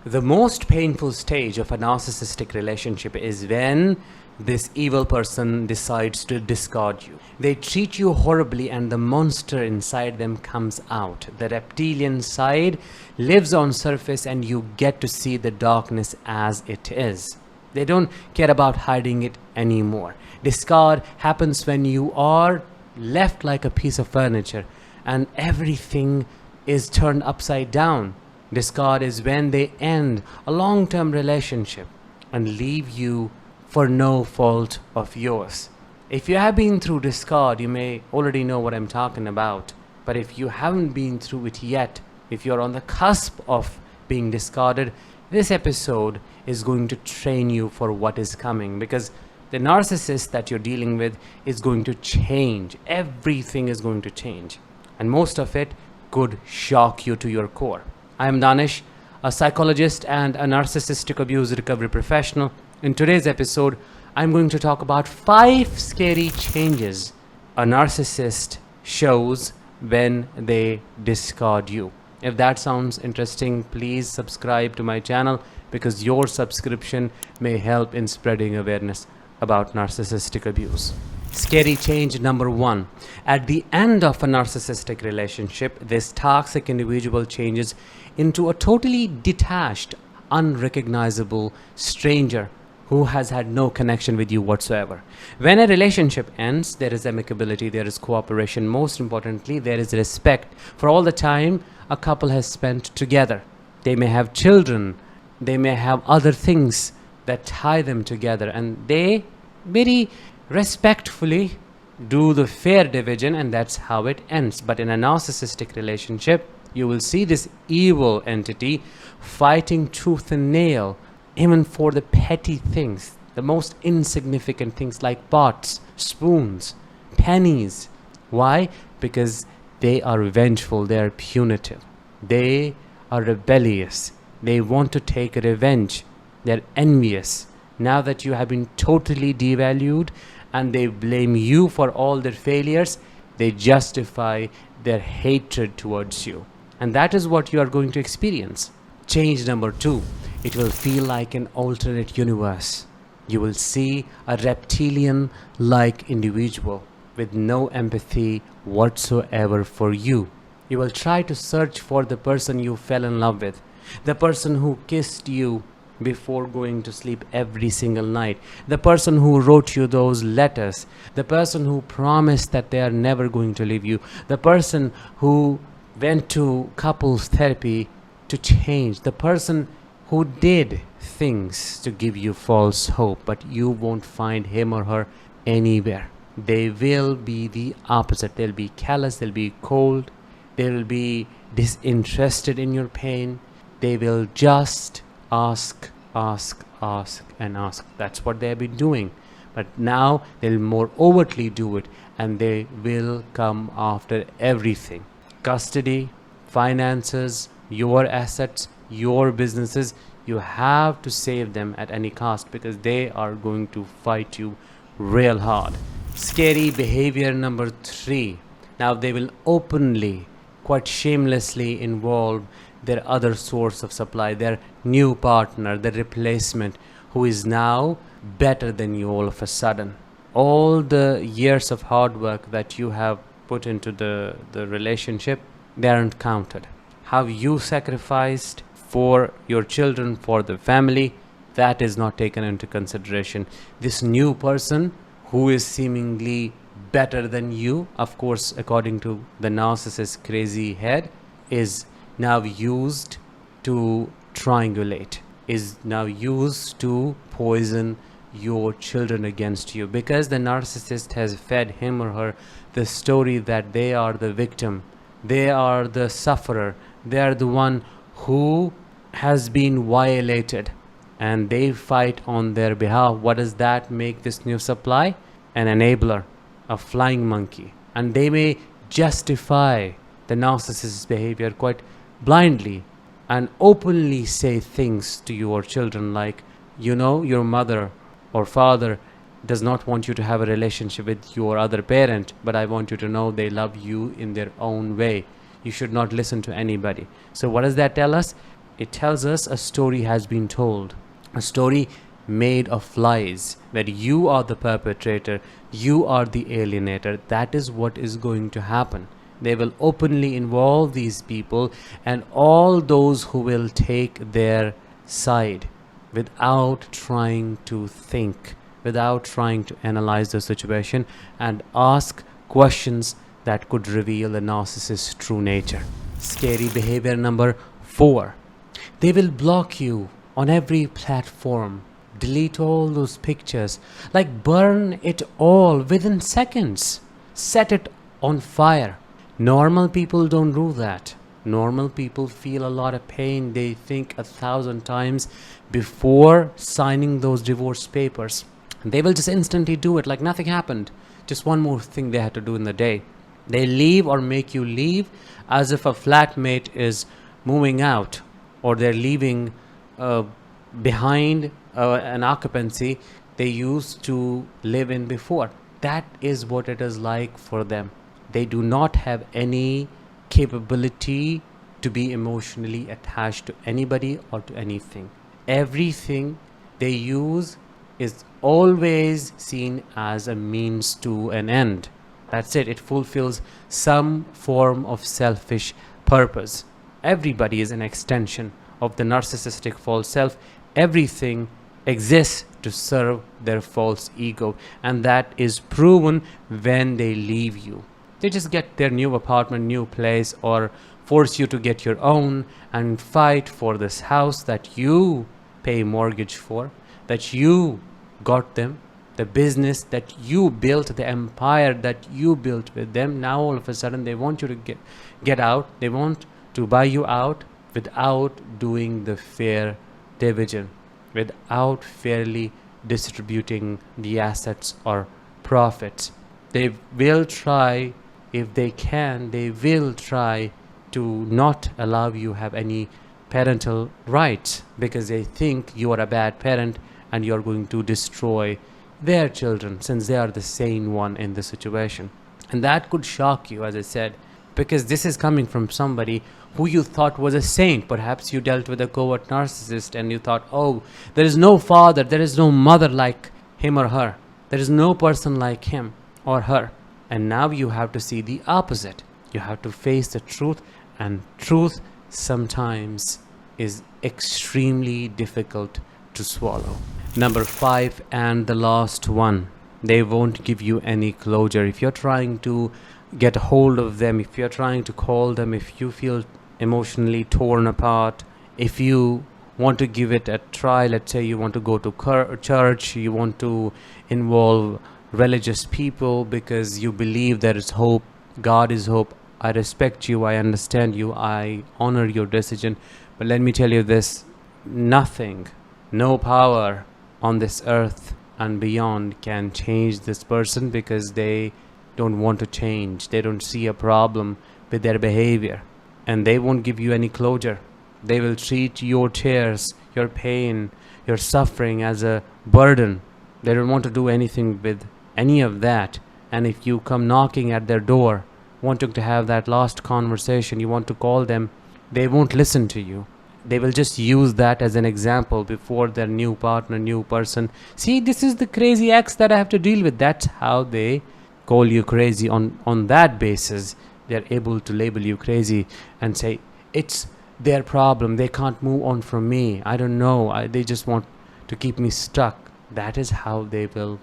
The most painful stage of a narcissistic relationship is when this evil person decides to discard you. They treat you horribly and the monster inside them comes out. The reptilian side lives on surface and you get to see the darkness as it is. They don't care about hiding it anymore. Discard happens when you are left like a piece of furniture and everything is turned upside down. Discard is when they end a long-term relationship and leave you for no fault of yours. If you have been through discard, you may already know what I'm talking about. But if you haven't been through it yet, if you're on the cusp of being discarded, this episode is going to train you for what is coming, because the narcissist that you're dealing with is going to change. Everything is going to change. And most of it could shock you to your core. I am Danish, a psychologist and a narcissistic abuse recovery professional. In today's episode, I'm going to talk about 5 scary changes a narcissist shows when they discard you. If that sounds interesting, please subscribe to my channel, because your subscription may help in spreading awareness about narcissistic abuse. Scary change number 1. At the end of a narcissistic relationship, this toxic individual changes into a totally detached, unrecognizable stranger who has had no connection with you whatsoever. When a relationship ends, there is amicability, there is cooperation. Most importantly, there is respect for all the time a couple has spent together. They may have children, they may have other things that tie them together, and they very respectfully do the fair division, and that's how it ends. But in a narcissistic relationship, you will see this evil entity fighting tooth and nail, even for the petty things, the most insignificant things like pots, spoons, pennies. Why? Because they are vengeful, they are punitive, they are rebellious, they want to take revenge, they're envious. Now that you have been totally devalued and they blame you for all their failures, they justify their hatred towards you. And that is what you are going to experience. Change number 2. It will feel like an alternate universe. You will see a reptilian-like individual with no empathy whatsoever for you. You will try to search for the person you fell in love with, the person who kissed you before going to sleep every single night, the person who wrote you those letters, the person who promised that they are never going to leave you, the person who went to couples therapy to change, the person who did things to give you false hope, but you won't find him or her anywhere. They will be the opposite. They'll be callous, they'll be cold, they'll be disinterested in your pain. They will just ask and ask. That's what they have been doing. But now they'll more overtly do it, and they will come after everything. Custody, finances, your assets, your businesses. You have to save them at any cost, because they are going to fight you real hard. Scary behavior number 3. Now they will openly, quite shamelessly involve their other source of supply, their new partner, their replacement, who is now better than you all of a sudden. All the years of hard work that you have put into the relationship, they aren't counted. How you sacrificed for your children, for the family, that is not taken into consideration. This new person who is seemingly better than you, of course, according to the narcissist's crazy head, is now used to triangulate, is now used to poison your children against you, because the narcissist has fed him or her the story that they are the victim, they are the sufferer, they are the one who has been violated, and they fight on their behalf. What does that make this new supply? An enabler, a flying monkey. And they may justify the narcissist's behavior quite blindly and openly say things to your children like, you know, your mother or father does not want you to have a relationship with your other parent, but I want you to know they love you in their own way. You should not listen to anybody. So what does that tell us? It tells us a story has been told, a story made of lies, where you are the perpetrator, you are the alienator. That is what is going to happen. They will openly involve these people and all those who will take their side without trying to think, without trying to analyze the situation and ask questions that could reveal the narcissist's true nature. Scary behavior number 4. They will block you on every platform, delete all those pictures, like burn it all within seconds, set it on fire. Normal people don't do that. Normal people feel a lot of pain. They think 1,000 times before signing those divorce papers. They will just instantly do it like nothing happened. Just one more thing they had to do in the day. They leave or make you leave as if a flatmate is moving out, or they're leaving behind an occupancy they used to live in before. That is what it is like for them. They do not have any capability to be emotionally attached to anybody or to anything. Everything they use is always seen as a means to an end. That's it. It fulfills some form of selfish purpose. Everybody is an extension of the narcissistic false self. Everything exists to serve their false ego, and that is proven when they leave you. They just get their new apartment, new place, or force you to get your own and fight for this house that you pay mortgage for, that you got them, the business that you built, the empire that you built with them. Now all of a sudden they want you to get out. They want to buy you out without doing the fair division, without fairly distributing the assets or profits. They will try, if they can, they will try to not allow you have any parental rights, because they think you are a bad parent and you're going to destroy their children, since they are the sane one in the situation. And that could shock you, as I said, because this is coming from somebody who you thought was a saint. Perhaps you dealt with a covert narcissist and you thought, oh, there is no father, there is no mother like him or her, there is no person like him or her. And now you have to see the opposite. You have to face the truth, and truth sometimes is extremely difficult to swallow. Number 5, and the last one, they won't give you any closure. If you're trying to get a hold of them, if you're trying to call them, if you feel emotionally torn apart, if you want to give it a try, let's say you want to go to church, you want to involve religious people because you believe there is hope, God is hope. I respect you, I understand you, I honor your decision, but let me tell you this: nothing, no power on this earth and beyond can change this person, because they don't want to change. They don't see a problem with their behavior, and they won't give you any closure. They will treat your tears, your pain, your suffering as a burden. They don't want to do anything with any of that. And if you come knocking at their door, wanting to have that last conversation, you want to call them, they won't listen to you. They will just use that as an example before their new partner, new person. See, this is the crazy ex that I have to deal with. That's how they call you crazy. On that basis, they're able to label you crazy and say, it's their problem. They can't move on from me. I don't know. They just want to keep me stuck. That is how they will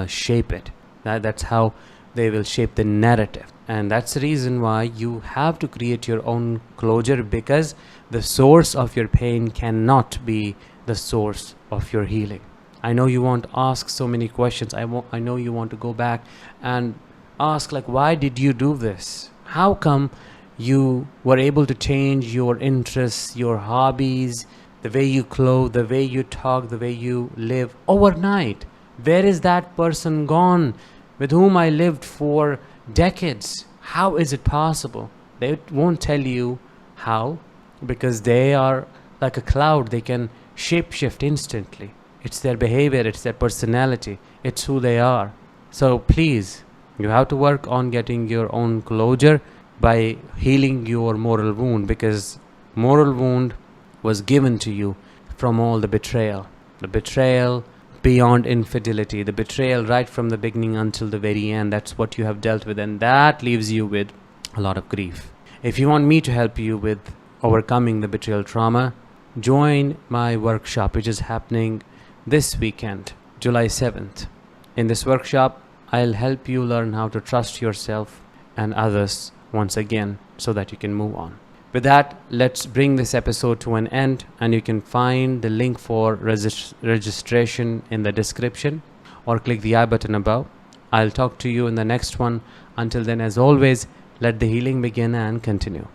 shape it. That's how they will shape the narrative. And that's the reason why you have to create your own closure, because the source of your pain cannot be the source of your healing. I know you want to ask so many questions. I know you want to go back and ask, like, why did you do this? How come you were able to change your interests, your hobbies, the way you clothe, the way you talk, the way you live overnight? Where is that person gone with whom I lived for decades? How is it possible? They won't tell you how, because they are like a cloud. They can shapeshift instantly. It's their behavior, it's their personality, it's who they are. So please, you have to work on getting your own closure by healing your moral wound, because moral wound was given to you from all the betrayal. The betrayal beyond infidelity, the betrayal right from the beginning until the very end. That's what you have dealt with, and that leaves you with a lot of grief. If you want me to help you with overcoming the betrayal trauma, join my workshop, which is happening this weekend, July 7th. In this workshop, I'll help you learn how to trust yourself and others once again so that you can move on. With that, let's bring this episode to an end, and you can find the link for registration in the description or click the I button above. I'll talk to you in the next one. Until then, as always, let the healing begin and continue.